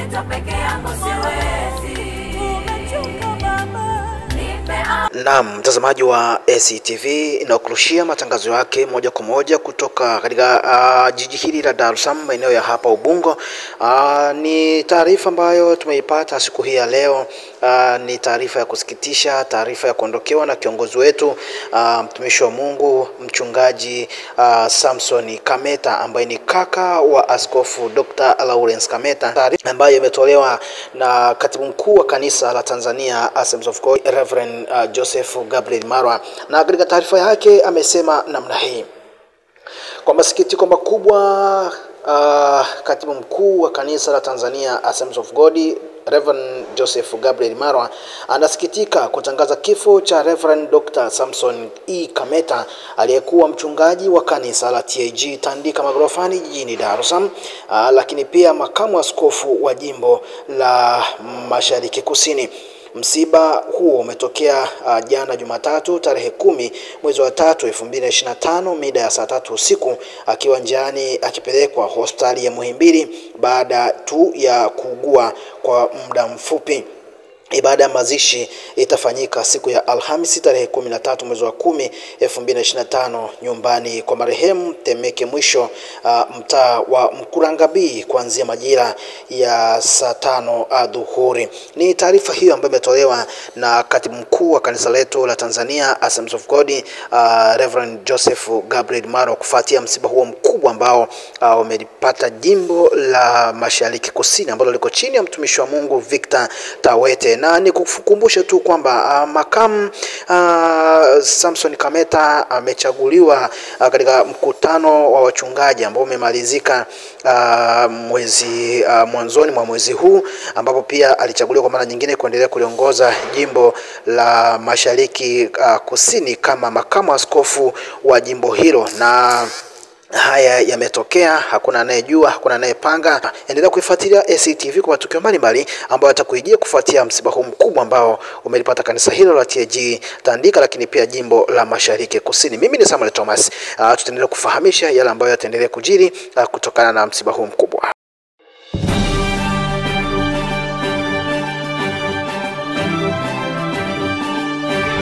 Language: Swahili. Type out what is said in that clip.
kupita peke yangu siwezi. Naam, mtazamaji wa SCTV inakurushia matangazo yake moja kwa moja kutoka katika jiji hili la Dar es Salaam, maeneo ya hapa Ubungo. Ni taarifa ambayo tumeipata siku hii ya leo. Ni taarifa ya kusikitisha, taarifa ya kuondokewa na kiongozi wetu, mtumishi wa Mungu, mchungaji Samson Kameta, ambaye ni kaka wa Askofu Dr. Lawrence Kameta. Taarifa ambayo imetolewa na katibu mkuu wa kanisa la Tanzania Assemblies of God, Reverend Joseph Gabriel Marwa, na katika taarifa yake amesema namna hii: kwa masikitiko makubwa, katibu mkuu wa kanisa la Tanzania Assemblies of God Reverend Joseph Gabriel Marwa anasikitika kutangaza kifo cha Reverend Dr. Samson Kameta, aliyekuwa mchungaji wa kanisa la TAG Tandika Magorofani jijini Dar es Salaam, lakini pia makamu askofu wa jimbo la Mashariki Kusini. Msiba huo umetokea jana Jumatatu tarehe 10 mwezi wa 3 2025 mida ya saa 3 usiku, akiwa njiani akipelekwa hospitali ya Muhimbili baada tu ya kuugua kwa muda mfupi. Ibada ya mazishi itafanyika siku ya Alhamisi tarehe 13 mwezi wa 10 2025 nyumbani kwa marehemu Temeke Mwisho, mtaa wa Mkurangabii, kuanzia majira ya saa 5 adhuhuri. Ni taarifa hiyo ambayo imetolewa na katibu mkuu wa kanisa letu la Tanzania Assemblies of God Reverend Joseph Gabriel Marwa, kufuatia msiba huo mkubwa ambao umelipata jimbo la Mashariki Kusini ambalo liko chini ya mtumishi wa Mungu Victor Tawete. Na ni kukumbusha tu kwamba makamu Samson Kameta amechaguliwa katika mkutano wa wachungaji ambao umemalizika mwanzoni mwa mwezi huu, ambapo pia alichaguliwa kwa mara nyingine kuendelea kuliongoza jimbo la Mashariki Kusini kama makamu askofu wa jimbo hilo. Na haya yametokea, hakuna anayejua, hakuna anayepanga. Endelea kuifuatilia SCTV kwa matukio mbalimbali ambayo yatakuijia kufuatia msiba huu mkubwa ambao umelipata kanisa hilo la TAG Tandika, lakini pia jimbo la Mashariki Kusini. Mimi ni Samuel Thomas. Tutaendelea kufahamisha yale ambayo yataendelea kujiri kutokana na msiba huu mkubwa.